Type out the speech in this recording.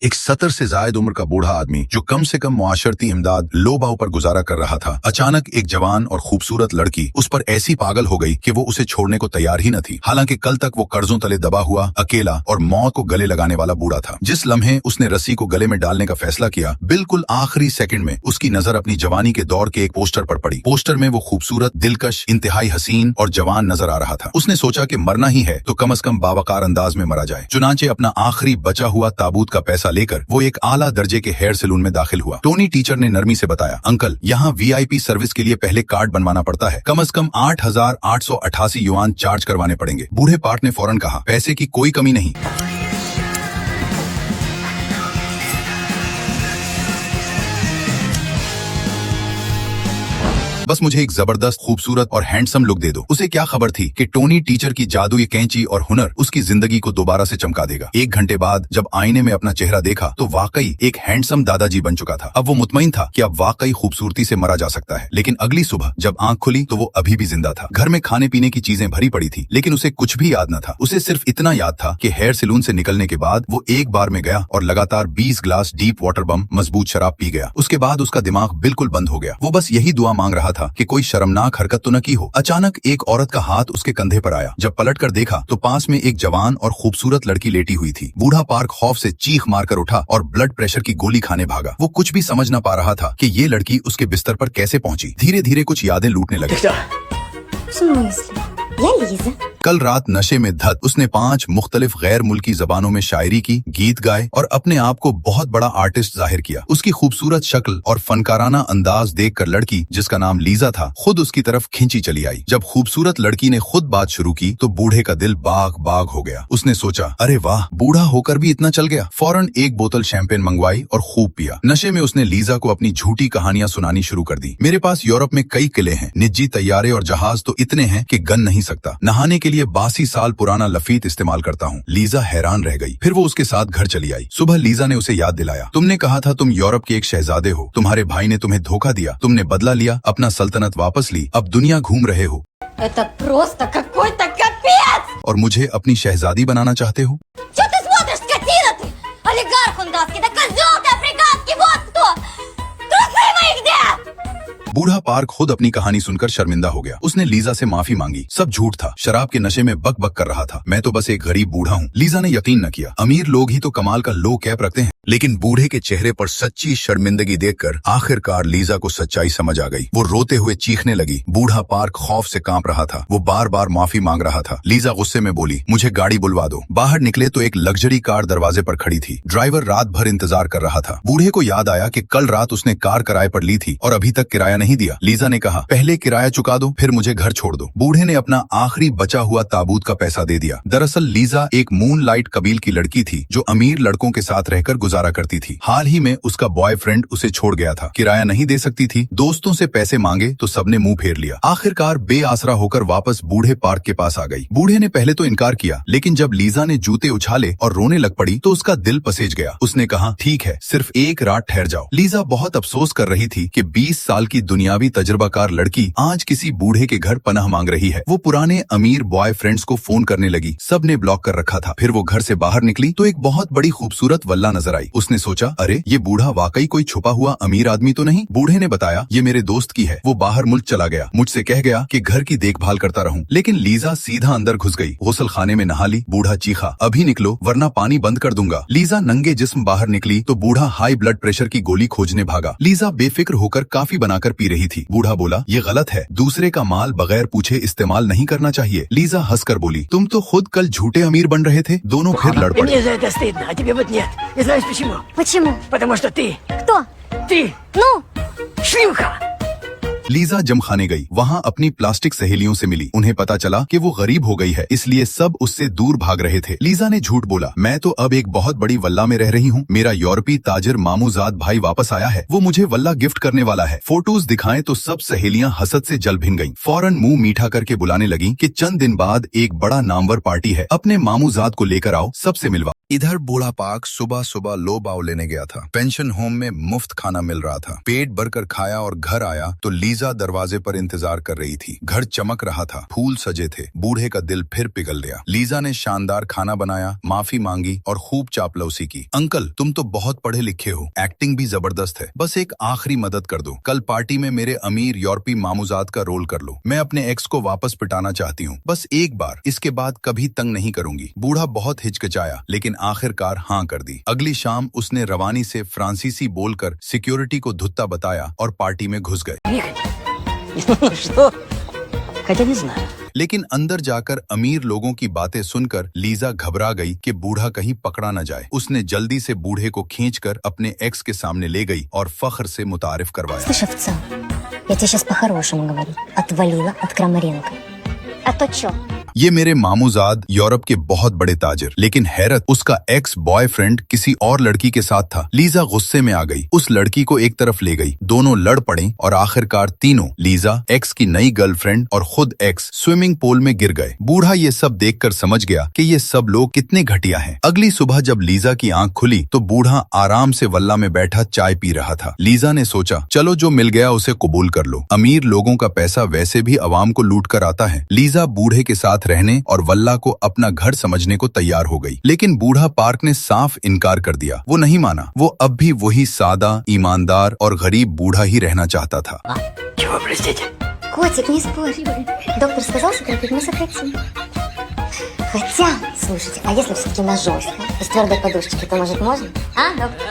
एक 70 से जायद उम्र का बूढ़ा आदमी जो कम से कम मुआशरती इमदाद लोबाव पर गुजारा कर रहा था, अचानक एक जवान और खूबसूरत लड़की उस पर ऐसी पागल हो गई कि वो उसे छोड़ने को तैयार ही न थी। हालांकि कल तक वो कर्जों तले दबा हुआ, अकेला और मौत को गले लगाने वाला बूढ़ा था। जिस लम्हे उसने रस्सी को गले में डालने का फैसला किया, बिल्कुल आखिरी सेकंड में उसकी नजर अपनी जवानी के दौर के एक पोस्टर पर पड़ी। पोस्टर में वो खूबसूरत, दिलकश, इंतहाई हसीन और जवान नजर आ रहा था। उसने सोचा कि मरना ही है तो कम से कम बावकार अंदाज में मरा जाए। चुनांचे अपना आखिरी बचा हुआ ताबूत का पैसा लेकर वो एक आला दर्जे के हेयर सैलून में दाखिल हुआ। टोनी टीचर ने नरमी से बताया, अंकल, यहाँ VIP सर्विस के लिए पहले कार्ड बनवाना पड़ता है। कम से कम 8,888 युआन चार्ज करवाने पड़ेंगे। बूढ़े पार्ट ने फौरन कहा, पैसे की कोई कमी नहीं। बस मुझे एक जबरदस्त, खूबसूरत और हैंडसम लुक दे दो। उसे क्या खबर थी कि टोनी टीचर की जादुई कैंची और हुनर उसकी जिंदगी को दोबारा से चमका देगा। 1 घंटे बाद जब आईने में अपना चेहरा देखा तो वाकई एक हैंडसम दादाजी बन चुका था। अब वो मुतमईन था कि अब वाकई खूबसूरती से मरा जा सकता है। लेकिन अगली सुबह जब आंख खुली तो वो अभी भी जिंदा था। घर में खाने पीने की चीजें भरी पड़ी थी, लेकिन उसे कुछ भी याद न था। उसे सिर्फ इतना याद था कि हेयर सैलून से निकलने के बाद वो एक बार में गया और लगातार 20 ग्लास डीप वाटर बम मजबूत शराब पी गया। उसके बाद उसका दिमाग बिल्कुल बंद हो गया। वो बस यही दुआ मांग रहा था कि कोई शर्मनाक हरकत तो न की हो। अचानक एक औरत का हाथ उसके कंधे पर आया। जब पलट कर देखा तो पास में एक जवान और खूबसूरत लड़की लेटी हुई थी। बूढ़ा पार्क खौफ से चीख मारकर उठा और ब्लड प्रेशर की गोली खाने भागा। वो कुछ भी समझ न पा रहा था कि ये लड़की उसके बिस्तर पर कैसे पहुंची। धीरे धीरे कुछ यादें लूटने लगी। कल रात नशे में धत उसने 5 मुख्तलिफ गैर मुल्की जबानों में शायरी की, गीत गाए और अपने आप को बहुत बड़ा आर्टिस्ट जाहिर किया। उसकी खूबसूरत शक्ल और फनकाराना अंदाज देखकर लड़की, जिसका नाम लीजा था, खुद उसकी तरफ खींची चली आई। जब खूबसूरत लड़की ने खुद बात शुरू की तो बूढ़े का दिल बाग बाग हो गया। उसने सोचा, अरे वाह, बूढ़ा होकर भी इतना चल गया। फौरन एक बोतल शैंपेन मंगवाई और खूब पिया। नशे में उसने लीजा को अपनी झूठी कहानियां सुनानी शुरू कर दी। मेरे पास यूरोप में कई किले हैं, निजी तैयारे और जहाज तो इतने हैं कि गन नहीं सकता। नहाने के लिए 82 साल पुराना लफीत इस्तेमाल करता हूँ। लीजा हैरान रह गई। फिर वो उसके साथ घर चली आई। सुबह लीजा ने उसे याद दिलाया, तुमने कहा था तुम यूरोप के एक शहजादे हो। तुम्हारे भाई ने तुम्हें धोखा दिया। तुमने बदला लिया, अपना सल्तनत वापस ली, अब दुनिया घूम रहे हो। Это просто какой-то капец! और मुझे अपनी शहजादी बनाना चाहते हो? Чё ты смотришь, скотина ты? Олигарх он даст, да козёл ты африканский, вот кто! Трусы мои где? बूढ़ा पार्क खुद अपनी कहानी सुनकर शर्मिंदा हो गया। उसने लीजा से माफी मांगी। सब झूठ था। शराब के नशे में बक बक कर रहा था। मैं तो बस एक गरीब बूढ़ा हूँ। लीजा ने यकीन न किया। अमीर लोग ही तो कमाल का लो कैप रखते हैं। लेकिन बूढ़े के चेहरे पर सच्ची शर्मिंदगी देखकर आखिरकार लीजा को सच्चाई समझ आ गई। वो रोते हुए चीखने लगी। बूढ़ा पार्क खौफ से कांप रहा था। वो बार बार माफी मांग रहा था। लीजा गुस्से में बोली, मुझे गाड़ी बुलवा दो। बाहर निकले तो एक लग्जरी कार दरवाजे पर खड़ी थी। ड्राइवर रात भर इंतजार कर रहा था। बूढ़े को याद आया कि कल रात उसने कार किराए पर ली थी और अभी तक किराया नहीं दिया। लीजा ने कहा, पहले किराया चुका दो, फिर मुझे घर छोड़ दो। बूढ़े ने अपना आखिरी बचा हुआ ताबूत का पैसा दे दिया। दरअसल लीजा एक मूनलाइट कबील की लड़की थी जो अमीर लड़कों के साथ रहकर गुजारा करती थी। हाल ही में उसका बॉयफ्रेंड उसे छोड़ गया था। किराया नहीं दे सकती थी। दोस्तों से पैसे मांगे तो सबने मुंह फेर लिया। आखिरकार बेआसरा होकर वापस बूढ़े पार्क के पास आ गई। बूढ़े ने पहले तो इनकार किया, लेकिन जब लीजा ने जूते उछाले और रोने लग पड़ी तो उसका दिल पसेज गया। उसने कहा, ठीक है, सिर्फ एक रात ठहर जाओ। लीजा बहुत अफसोस कर रही थी कि 20 साल की दुनियावी तजुर्बाकार लड़की आज किसी बूढ़े के घर पनाह मांग रही है। वो पुराने अमीर बॉयफ्रेंड्स को फोन करने लगी। सबने ब्लॉक कर रखा था। फिर वो घर से बाहर निकली तो एक बहुत बड़ी खूबसूरत वल्ला नजर आई। उसने सोचा, अरे ये बूढ़ा वाकई कोई छुपा हुआ अमीर आदमी तो नहीं। बूढ़े ने बताया, ये मेरे दोस्त की है। वो बाहर मुल्क चला गया। मुझसे कह गया कि घर की देखभाल करता रहूं। लेकिन लीजा सीधा अंदर घुस गई। गुस्ल खाने में नहा ली। बूढ़ा चीखा, अभी निकलो वरना पानी बंद कर दूंगा। लीजा नंगे जिस्म बाहर निकली तो बूढ़ा हाई ब्लड प्रेशर की गोली खोजने भागा। लीजा बेफिक्र होकर काफी बनाकर पी रही थी। बूढ़ा बोला, ये गलत है। दूसरे का माल बगैर पूछे इस्तेमाल नहीं करना चाहिए। लीजा हंसकर बोली, तुम तो खुद कल झूठे अमीर बन रहे थे। दोनों फिर लड़ पड़े। Мне за это стыдно, а тебе вот нет. И знаешь почему? Почему? Потому что ты Кто? Ну? шлюха! लीजा जमखाने गई। वहाँ अपनी प्लास्टिक सहेलियों से मिली। उन्हें पता चला कि वो गरीब हो गई है, इसलिए सब उससे दूर भाग रहे थे। लीजा ने झूठ बोला, मैं तो अब एक बहुत बड़ी वल्ला में रह रही हूँ। मेरा यूरोपी ताजिर मामूजाद भाई वापस आया है। वो मुझे वल्ला गिफ्ट करने वाला है। फोटोज दिखाएं तो सब सहेलियां हसद से जल भिन गईं। फौरन मुंह मीठा करके बुलाने लगी कि चंद दिन बाद एक बड़ा नामवर पार्टी है, अपने मामूजाद को लेकर आओ, सबसे मिलवा। इधर बूढ़ा पार्क सुबह सुबह लो बाव लेने गया था। पेंशन होम में मुफ्त खाना मिल रहा था। पेट भरकर खाया और घर आया तो लीजा लीजा दरवाजे पर इंतजार कर रही थी। घर चमक रहा था, फूल सजे थे। बूढ़े का दिल फिर पिघल गया। लीजा ने शानदार खाना बनाया, माफी मांगी और खूब चापलूसी की। अंकल, तुम तो बहुत पढ़े लिखे हो, एक्टिंग भी जबरदस्त है, बस एक आखिरी मदद कर दो। कल पार्टी में मेरे अमीर यूरोपी मामूजाद का रोल कर लो। मैं अपने एक्स को वापस पिटाना चाहती हूँ, बस एक बार, इसके बाद कभी तंग नहीं करूंगी। बूढ़ा बहुत हिचकिचाया, लेकिन आखिरकार हाँ कर दी। अगली शाम उसने रवानी से फ्रांसीसी बोलकर सिक्योरिटी को धुत्ता बताया और पार्टी में घुस गए। Ну что? Хотя не знаю. लेकिन अंदर जाकर अमीर लोगों की बातें सुनकर लीजा घबरा गई कि बूढ़ा कहीं पकड़ा न जाए। उसने जल्दी से बूढ़े को खींचकर अपने एक्स के सामने ले गई और फख्र से मुतारिफ करवाया। Слышь, овца, я тебе сейчас по-хорошему говорю. Отвалила от Крамаренко. А то чё? ये मेरे मामूजाद यूरोप के बहुत बड़े ताजिर, लेकिन हैरत, उसका एक्स बॉयफ्रेंड किसी और लड़की के साथ था। लीजा गुस्से में आ गई, उस लड़की को एक तरफ ले गई। दोनों लड़ पड़े और आखिरकार तीनों, लीजा, एक्स की नई गर्लफ्रेंड और खुद एक्स, स्विमिंग पूल में गिर गए। बूढ़ा ये सब देखकर समझ गया कि ये सब लोग कितने घटिया हैं। अगली सुबह जब लीजा की आंख खुली तो बूढ़ा आराम से वल्ला में बैठा चाय पी रहा था। लीजा ने सोचा, चलो जो मिल गया उसे कबूल कर लो। अमीर लोगों का पैसा वैसे भी अवाम को लूट कर आता है। लीजा बूढ़े के साथ रहने और वल्ला को अपना घर समझने को तैयार हो गई, लेकिन बूढ़ा पार्क ने साफ इनकार कर दिया। वो नहीं माना, वो अब भी वही सादा, ईमानदार और गरीब बूढ़ा ही रहना चाहता था। Чего, простите? Котик, не спорь. Доктор сказал сократить, мы сократим. Хотя, слушайте, а если все-таки на жестко, без твердой подушечки, то, может, можно? А, доктор?